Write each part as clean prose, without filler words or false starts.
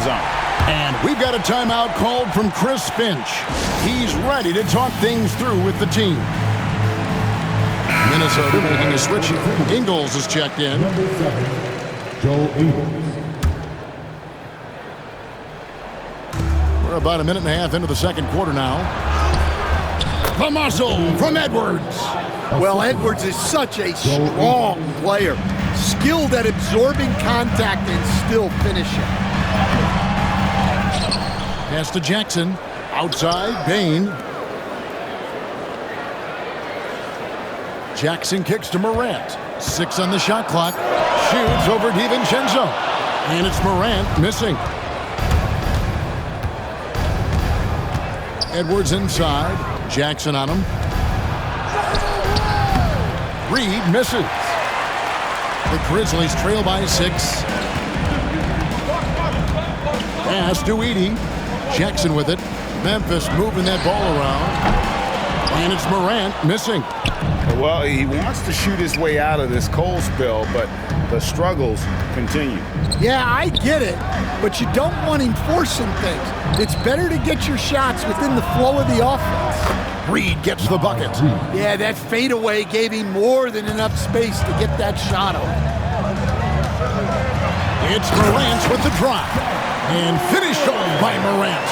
zone. And we've got a timeout called from Chris Finch. He's ready to talk things through with the team. Minnesota making a switch. Ingles is checked in. Number 7, Joe Ingles. We're about a minute and a half into the second quarter now. The muscle from Edwards. Well, Edwards is such a strong player. Skilled at absorbing contact and still finishing. Pass to Jackson. Outside, Bain. Jackson kicks to Morant. 6 on the shot clock. Shoots over DiVincenzo. And it's Morant missing. Edwards inside. Jackson on him. Reed misses. The Grizzlies trail by 6. Pass to Edey. Jackson with it. Memphis moving that ball around. And it's Morant missing. Well, he wants to shoot his way out of this cold spell, but the struggles continue. Yeah, I get it, but you don't want him forcing things. It's better to get your shots within the flow of the offense. Reed gets the bucket. Yeah, that fadeaway gave him more than enough space to get that shot off. It's Morant with the drive. And finished off by Morant.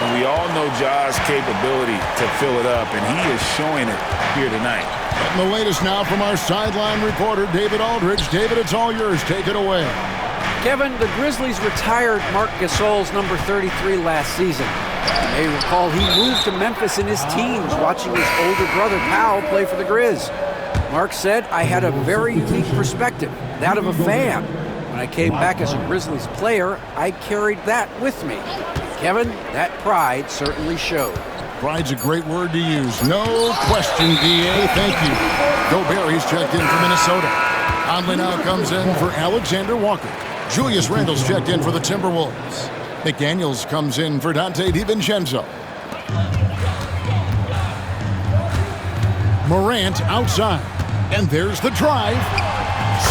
And we all know Ja's capability to fill it up, and he is showing it here tonight. And the latest now from our sideline reporter, David Aldridge. David, it's all yours. Take it away. Kevin, the Grizzlies retired Marc Gasol's number 33 last season. You may recall he moved to Memphis in his teens, watching his older brother Powell play for the Grizz. Marc said, "I had a very unique perspective, that of a fan. When I came back as a Grizzlies player, I carried that with me." Kevin, that pride certainly showed. Pride's a great word to use. No question, D.A. Thank you. Gobert, he's checked in for Minnesota. Conley now comes in for Alexander Walker. Julius Randle's checked in for the Timberwolves. McDaniels comes in for Donte DiVincenzo. Morant outside. And there's the drive.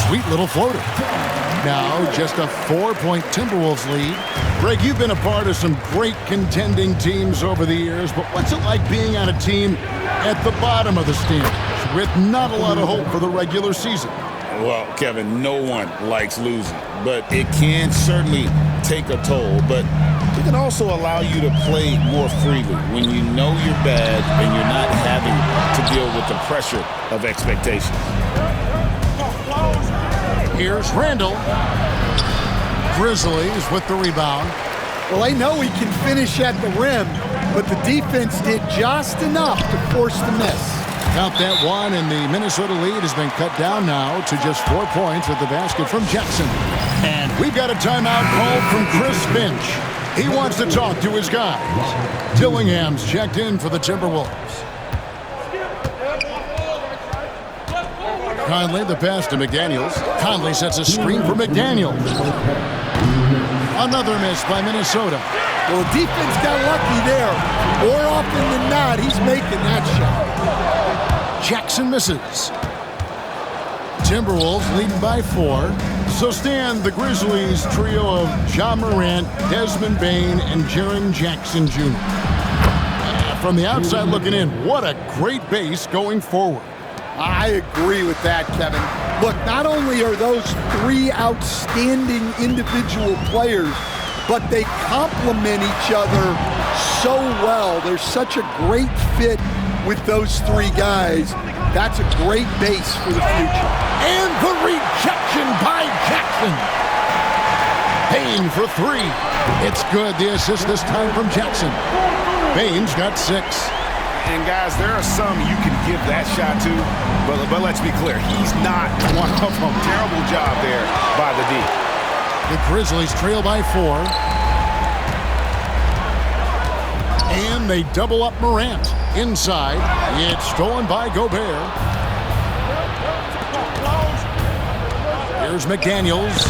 Sweet little floater. Now just a 4-point Timberwolves lead. Greg, you've been a part of some great contending teams over the years, but what's it like being on a team at the bottom of the standings with not a lot of hope for the regular season? Well, Kevin, no one likes losing, but it can certainly take a toll. But it can also allow you to play more freely when you know you're bad and you're not having to deal with the pressure of expectations. Here's Randle. Grizzlies with the rebound. Well, they know he can finish at the rim, but the defense did just enough to force the miss. Count that one, and the Minnesota lead has been cut down now to just 4 points with the basket from Jackson. And we've got a timeout called from Chris Finch. He wants to talk to his guys. Dillingham's checked in for the Timberwolves. Conley, the pass to McDaniels. Conley sets a screen for McDaniels. Another miss by Minnesota. Well, the defense got lucky there. More often than not, he's making that shot. Jackson misses. Timberwolves leading by 4. So stand the Grizzlies trio of Ja Morant, Desmond Bain, and Jaren Jackson Jr. From the outside looking in, what a great base going forward. I agree with that, Kevin. Look, not only are those 3 outstanding individual players, but they complement each other so well. There's such a great fit with those 3 guys. That's a great base for the future. And the rejection by Jackson. Bain for 3. It's good. The assist this time from Jackson. Bain's got 6. And guys, there are some you can give that shot to, but let's be clear, he's not one of them. Terrible job there by the D. The Grizzlies trail by 4. And they double up Morant. Inside, it's stolen by Gobert. Here's McDaniels.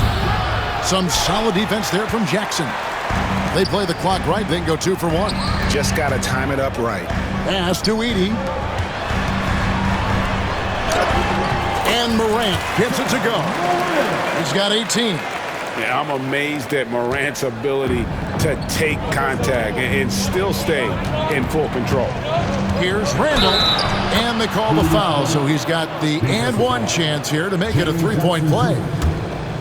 Some solid defense there from Jackson. They play the clock right, they can go 2 for 1. Just got to time it up right. Pass to Edey. And Morant gets it to go. He's got 18. Yeah, I'm amazed at Morant's ability to take contact and still stay in full control. Here's Randall, and they call the foul, so he's got the and one chance here to make it a three-point play.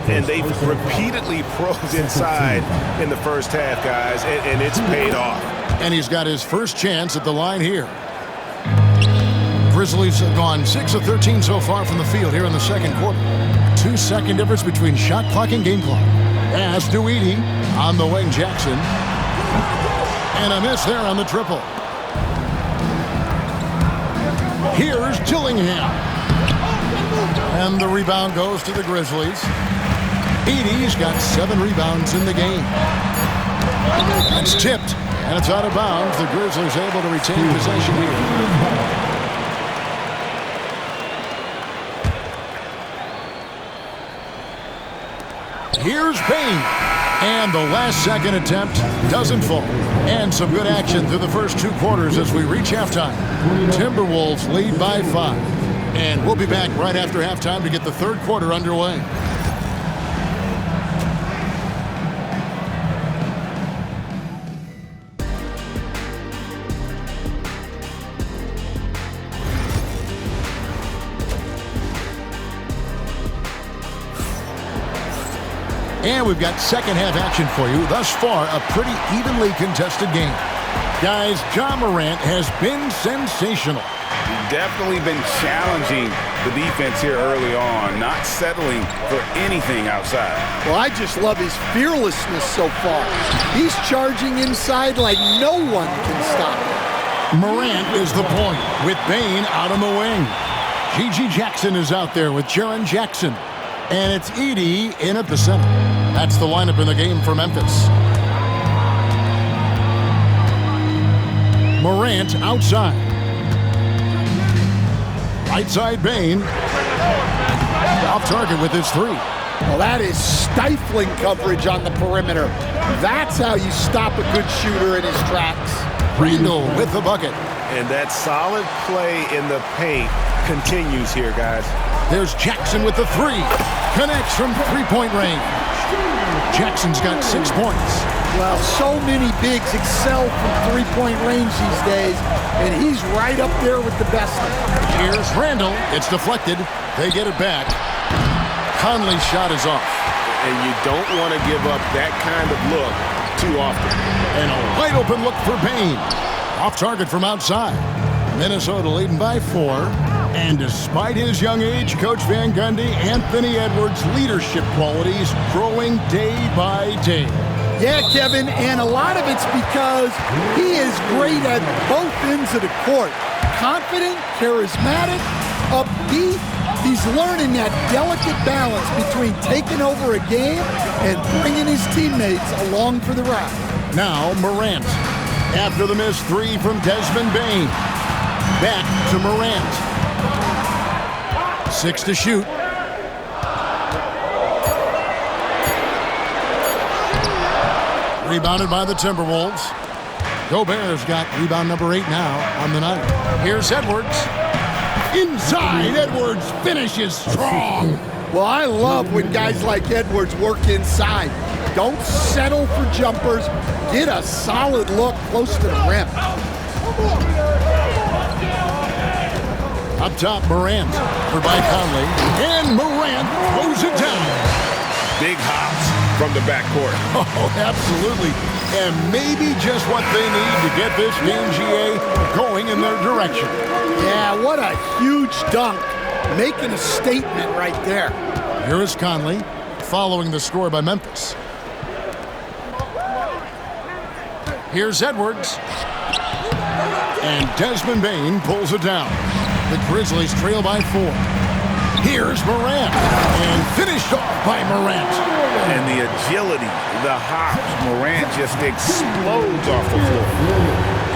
And they've repeatedly probed inside in the first half, guys, and it's paid off. And he's got his first chance at the line here. Grizzlies have gone 6 of 13 so far from the field here in the second quarter. 2-second difference between shot clock and game clock. As do Edey on the wing, Jackson. And a miss there on the triple. Here's Dillingham. And the rebound goes to the Grizzlies. Edey's got 7 rebounds in the game. It's tipped, and it's out of bounds. The Grizzlies able to retain possession here. Here's Bane. And the last second attempt doesn't fall. And some good action through the first 2 quarters as we reach halftime. Timberwolves lead by 5. And we'll be back right after halftime to get the third quarter underway. And we've got second half action for you. Thus far, a pretty evenly contested game. Guys, Ja Morant has been sensational. Definitely been challenging the defense here early on, not settling for anything outside. Well, I just love his fearlessness so far. He's charging inside like no one can stop him. Morant is the point with Bane out on the wing. Gigi Jackson is out there with Jaren Jackson. And it's Edey in at the center. That's the lineup in the game for Memphis. Morant outside. Right side Bane. Off target with his 3. Well, that is stifling coverage on the perimeter. That's how you stop a good shooter in his tracks. Randall with the bucket. And that solid play in the paint continues here, guys. There's Jackson with the 3. Connects from three-point range. Jackson's got 6 points. Well, so many bigs excel from three-point range these days, and he's right up there with the best. Here's Randall. It's deflected. They get it back. Conley's shot is off. And you don't want to give up that kind of look too often. And a wide open look for Bane. Off target from outside. Minnesota leading by 4. And despite his young age, Coach Van Gundy, Anthony Edwards' leadership qualities growing day by day. Yeah, Kevin, and a lot of it's because he is great at both ends of the court. Confident, charismatic, upbeat. He's learning that delicate balance between taking over a game and bringing his teammates along for the ride. Now Morant. After the missed 3 from Desmond Bane. Back to Morant. 6 to shoot. Rebounded by the Timberwolves. Gobert's got rebound number 8 now on the night. Here's Edwards. Inside, Edwards finishes strong. Well, I love when guys like Edwards work inside. Don't settle for jumpers. Get a solid look close to the rim. Up top, Morant for by Conley. And Morant throws it down. Big hops from the backcourt. Oh, absolutely. And maybe just what they need to get this game, GA, going in their direction. Yeah, what a huge dunk. Making a statement right there. Here is Conley following the score by Memphis. Here's Edwards. And Desmond Bane pulls it down. The Grizzlies trail by 4. Here's Morant. And finished off by Morant. And the agility, the hops, Morant just explodes off the floor.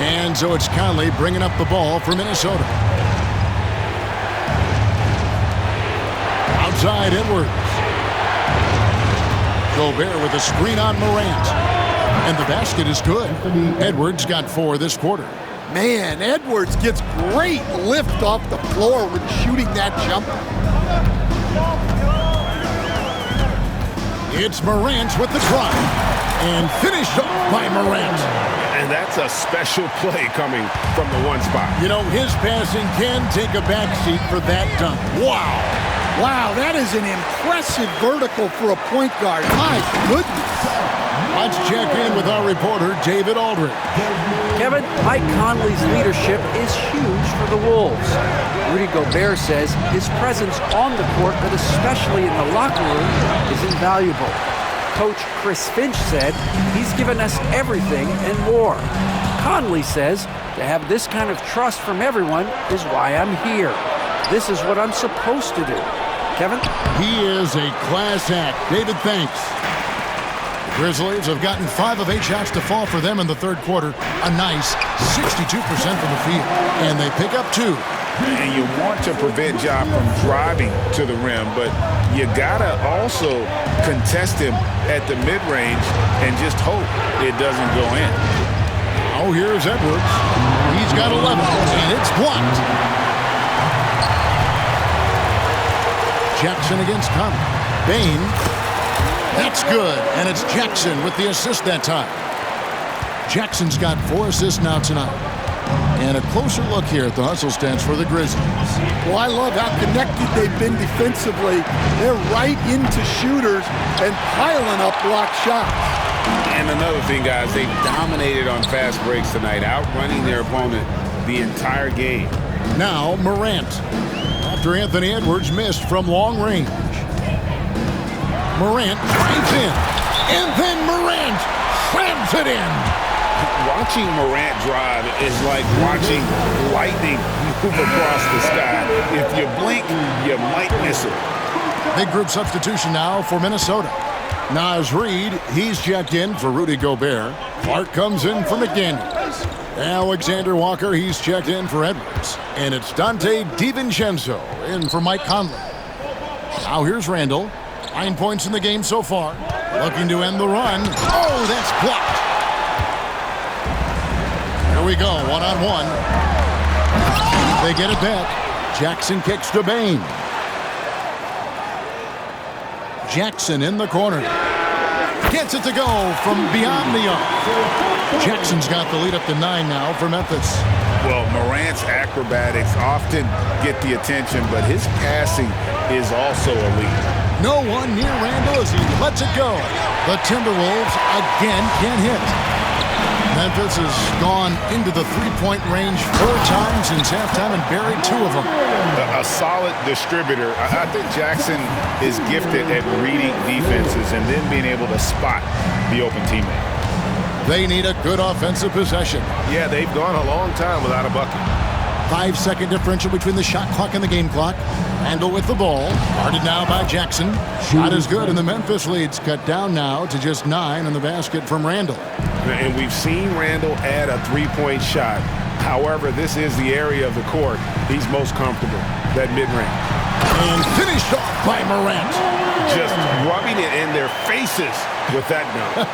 And so it's Conley bringing up the ball for Minnesota. Outside Edwards. Gobert with a screen on Morant. And the basket is good. Edwards got 4 this quarter. Man, Edwards gets great lift off the floor when shooting that jumper. It's Morant with the drive. And finished off by Morant. And that's a special play coming from the one spot. You know, his passing can take a backseat for that dunk. Wow. Wow, that is an impressive vertical for a point guard. My goodness. Let's check in with our reporter, David Aldridge. Kevin, Mike Conley's leadership is huge for the Wolves. Rudy Gobert says his presence on the court, but especially in the locker room, is invaluable. Coach Chris Finch said he's given us everything and more. Conley says to have this kind of trust from everyone is why I'm here. This is what I'm supposed to do. Kevin? He is a class act. David, thanks. The Grizzlies have gotten 5 of 8 shots to fall for them in the third quarter. A nice 62% from the field. And they pick up 2. And you want to prevent Ja from driving to the rim, but you gotta also contest him at the mid-range and just hope it doesn't go in. Oh, here's Edwards. He's got 11, and it's blocked. Jackson against Conley. Bane. That's good, and it's Jackson with the assist that time. Jackson's got 4 assists now tonight. And a closer look here at the hustle stats for the Grizzlies. Well, I love how connected they've been defensively. They're right into shooters and piling up block shots. And another thing, guys, they've dominated on fast breaks tonight, outrunning their opponent the entire game. Now Morant. After Anthony Edwards missed from long range. Morant drives in. And then Morant slams it in. Watching Morant drive is like watching lightning move across the sky. If you blink, you might miss it. Big group substitution now for Minnesota. Naz Reid, he's checked in for Rudy Gobert. Clark comes in for McDaniels. Alexander Walker, he's checked in for Edwards. And it's Dante DiVincenzo in for Mike Conley. Now here's Randall. 9 points in the game so far. Looking to end the run. Oh, that's blocked. Here we go, one-on-one. They get it back. Jackson kicks to Bane. Jackson in the corner. Gets it to go from beyond the arc. Jackson's got the lead up to 9 now for Memphis. Well, Morant's acrobatics often get the attention, but his passing is also elite. No one near Randall as he lets it go. The Timberwolves again can't hit. Memphis has gone into the three-point range 4 times since halftime and buried 2 of them. A solid distributor. I think Jackson is gifted at reading defenses and then being able to spot the open teammate. They need a good offensive possession. Yeah, they've gone a long time without a bucket. 5-second differential between the shot clock and the game clock. Randall with the ball. Guarded now by Jackson. Shot is good, and the Memphis lead's cut down now to just 9 in the basket from Randall. And we've seen Randall add a three-point shot. However, this is the area of the court he's most comfortable, that mid-range. And finished off by Morant. Just rubbing it in their faces with that dunk.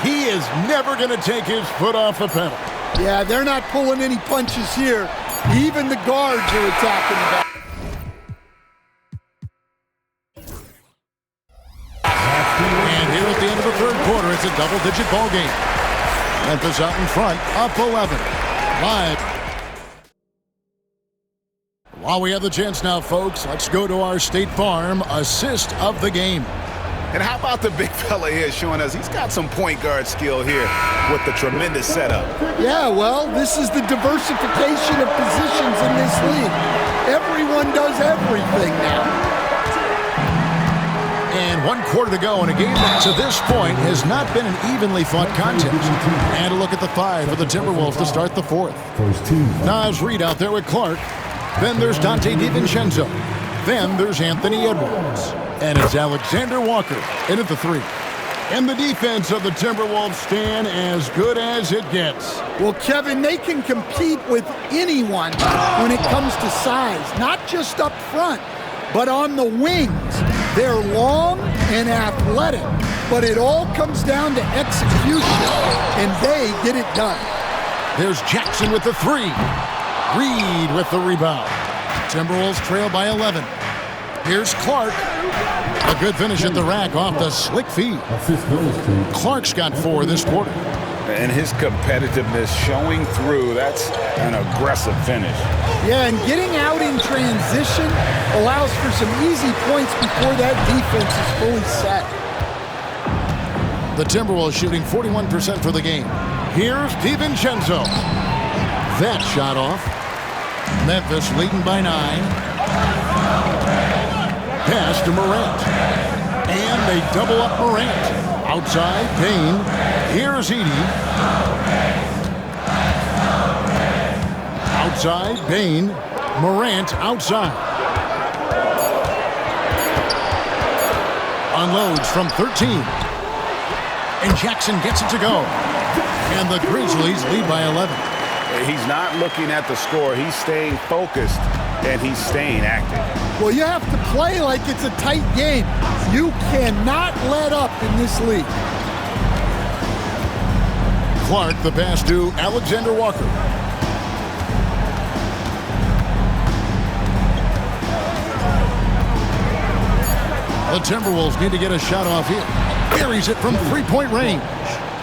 He is never going to take his foot off the pedal. Yeah, they're not pulling any punches here. Even the guards are attacking the back. And here at the end of the third quarter, it's a double-digit ball game. Memphis out in front, up 11. Live. While we have the chance now, folks, let's go to our State Farm assist of the game. And how about the big fella here showing us he's got some point guard skill here with the tremendous setup. Yeah, well, this is the diversification of positions in this league. Everyone does everything now. And 1 quarter to go in a game that to this point has not been an evenly fought contest. And a look at the 5 for the Timberwolves to start the 4th. Naz Reid out there with Clark. Then there's Dante DiVincenzo. Then there's Anthony Edwards. And it's Alexander Walker in at the 3. And the defense of the Timberwolves stand as good as it gets. Well, Kevin, they can compete with anyone when it comes to size, not just up front, but on the wings. They're long and athletic, but it all comes down to execution, and they get it done. There's Jackson with the 3. Reid with the rebound. Timberwolves trail by 11. Here's Clark. A good finish at the rack off the slick feed. Assist goes to Clark's got 4 this quarter. And his competitiveness showing through. That's an aggressive finish. Yeah, and getting out in transition allows for some easy points before that defense is fully set. The Timberwolves shooting 41% for the game. Here's DiVincenzo. That shot off. Memphis leading by 9. Pass to Morant. And they double up Morant. Outside, Payne. Here's Edey. Outside, Payne. Morant outside. Unloads from 13. And Jackson gets it to go. And the Grizzlies lead by 11. He's not looking at the score. He's staying focused, and he's staying active. Well, you have to play like it's a tight game. You cannot let up in this league. Clark, the pass to Alexander Walker. The Timberwolves need to get a shot off here. Buries it from three-point range.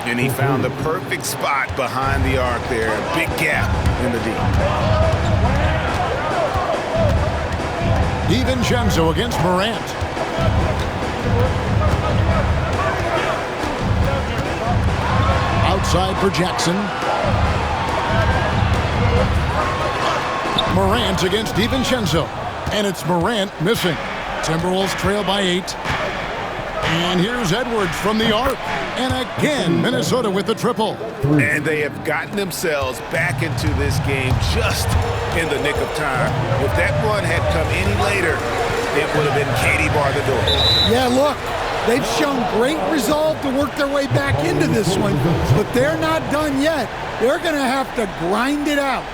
And he found the perfect spot behind the arc there. A big gap in the D. DiVincenzo against Morant. Outside for Jackson. Morant against DiVincenzo. And it's Morant missing. Timberwolves trail by 8. And here's Edwards from the arc. And again, Minnesota with the triple. And they have gotten themselves back into this game just in the nick of time. If that run had come any later, it would have been Katie bar the door. Yeah, look, they've shown great resolve to work their way back into this one, but they're not done yet. They're going to have to grind it out.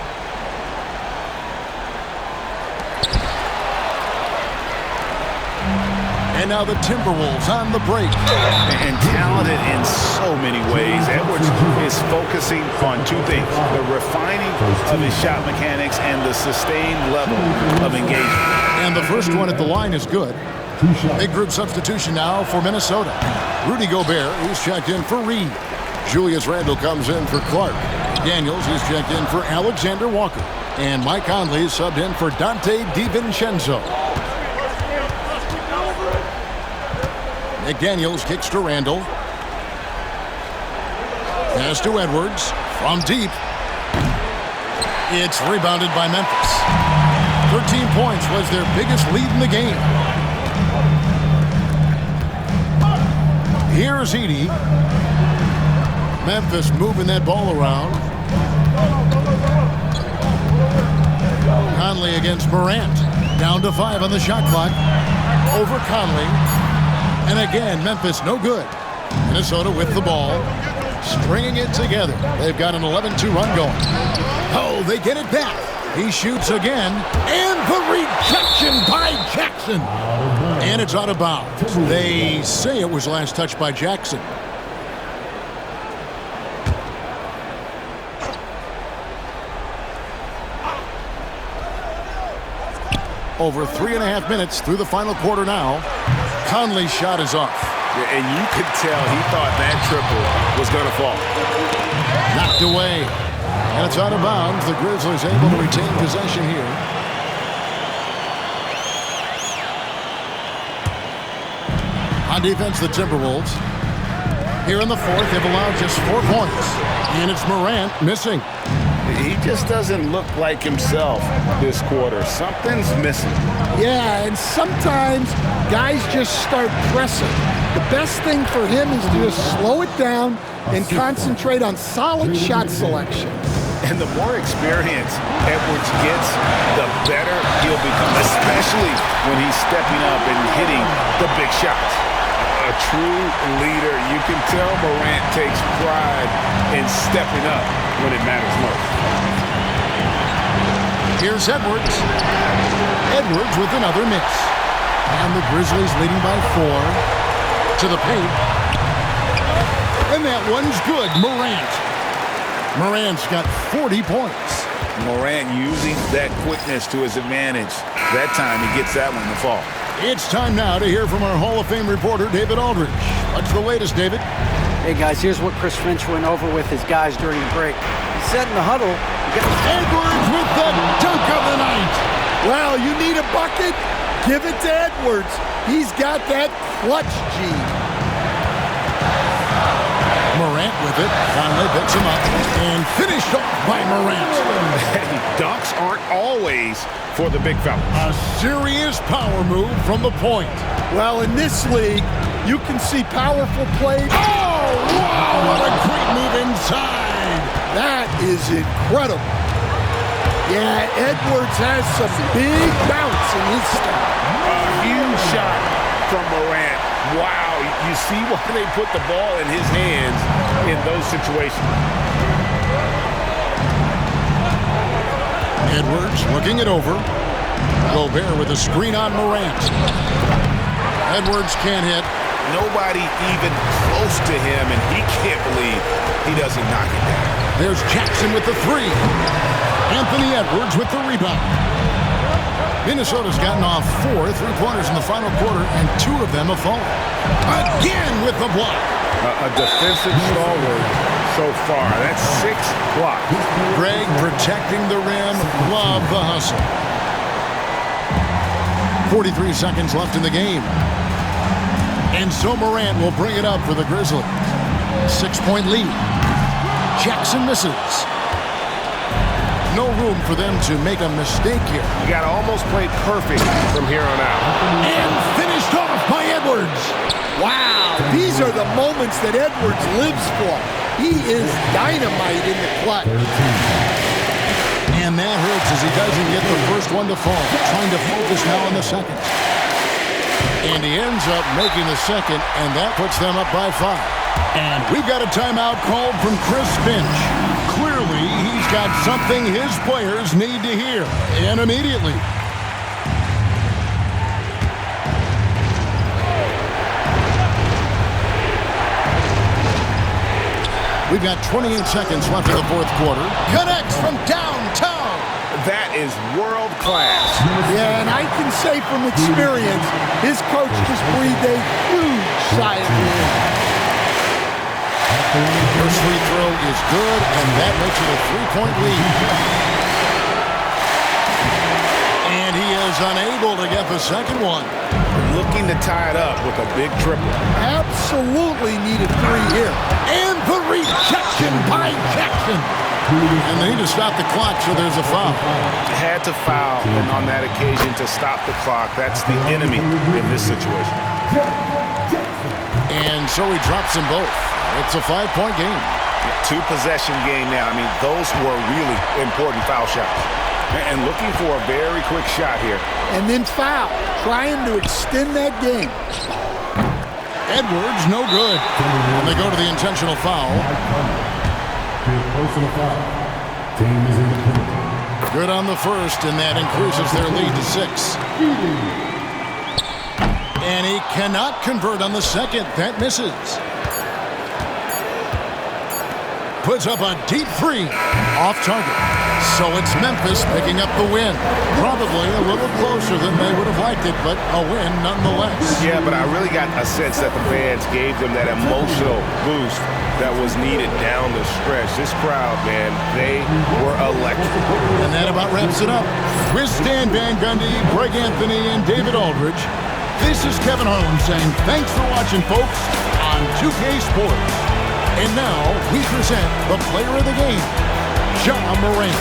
And now the Timberwolves on the break. And talented in so many ways. Edwards is focusing on 2 things: the refining of his shot mechanics and the sustained level of engagement. And the first one at the line is good. Big group substitution now for Minnesota. Rudy Gobert, who's checked in for Reed. Julius Randle comes in for Clark. Daniels, who's checked in for Alexander Walker. And Mike Conley is subbed in for Dante DiVincenzo. McDaniels kicks to Randle. Pass to Edwards from deep. It's rebounded by Memphis. 13 points was their biggest lead in the game. Here's Edey. Memphis moving that ball around. Conley against Morant. Down to 5 on the shot clock. Over Conley. And again, Memphis no good. Minnesota with the ball. Stringing it together. They've got an 11-2 run going. Oh, they get it back. He shoots again. And the rejection by Jackson. And it's out of bounds. They say it was last touched by Jackson. Over 3.5 minutes through the final quarter now. Conley's shot is off. And you could tell he thought that triple was going to fall. Knocked away. And it's out of bounds. The Grizzlies able to retain possession here. On defense, the Timberwolves. Here in the fourth, they've allowed just 4 points. And it's Morant missing. He just doesn't look like himself this quarter. Something's missing. Yeah, and sometimes guys just start pressing. The best thing for him is to just slow it down and concentrate on solid shot selection. And the more experience Edwards gets, the better he'll become, especially when he's stepping up and hitting the big shots. A true leader. You can tell Morant takes pride in stepping up when it matters most. Here's Edwards. Edwards with another miss. And the Grizzlies leading by 4 to the paint. And that one's good. Morant's got 40 points. Morant using that quickness to his advantage. That time he gets that one to fall. It's time now to hear from our Hall of Fame reporter, David Aldridge. What's the latest, David? Hey, guys, here's what Chris Finch went over with his guys during the break. He said in the huddle, Edwards with the dunk of the night. Well, you need a bucket? Give it to Edwards. He's got that clutch gene. Morant with it. Conley picks him up and finished off by Morant. Dunks aren't always for the big fella. A serious power move from the point. Well, in this league, you can see powerful plays. Oh, wow, what a great move inside. That is incredible. Yeah, Edwards has some big bounce in his step. A huge shot from Morant. Wow, you see why they put the ball in his hands in those situations. Edwards looking it over. Gobert with a screen on Morant. Edwards can't hit. Nobody even close to him, and he can't believe he doesn't knock it down. There's Jackson with the three. Anthony Edwards with the rebound. Minnesota's gotten off 4 3-pointers in the final quarter, and 2 of them have fallen. Again with the block. A defensive stalwart so far. That's 6 blocks. Greg protecting the rim. Love the hustle. 43 seconds left in the game. And so Morant will bring it up for the Grizzlies. 6-point lead. Jackson misses. No room for them to make a mistake here. You got to almost play perfect from here on out. And finished off by Edwards. Wow, these are the moments that Edwards lives for. He is dynamite in the clutch. And that hurts as he doesn't get the first one to fall. Trying to focus now on the second. And he ends up making the second, and that puts them up by 5. And we've got a timeout called from Chris Finch. Clearly, he's got something his players need to hear, and immediately. We've got 28 seconds left in the fourth quarter. Connects from downtown. That is world class. Yeah, and I can say from experience, his coach just breathed a huge sigh of relief. First free throw is good, and that makes it a 3-point lead. And he is unable to get the second one. Looking to tie it up with a big triple. Absolutely needed 3 here. And the rejection by Jackson. And they need to stop the clock, so there's a foul. Had to foul, and on that occasion to stop the clock. That's the enemy in this situation. And so he drops them both. It's a 5-point game. 2-possession game now. I mean, those were really important foul shots. And looking for a very quick shot here. And then foul, trying to extend that game. Edwards, no good. And they go to the intentional foul. Personal foul. Team is in the penalty. Good on the first, and that increases their lead to 6. And he cannot convert on the second. That misses. Puts up a deep 3 off target. So it's Memphis picking up the win. Probably a little closer than they would have liked it, but a win nonetheless. Yeah, but I really got a sense that the fans gave them that emotional boost that was needed down the stretch. This crowd, man, they were electric. And that about wraps it up. With Stan Van Gundy, Greg Anthony, and David Aldridge, this is Kevin Harlan saying thanks for watching, folks, on 2K Sports. And now we present the player of the game, Ja Morant.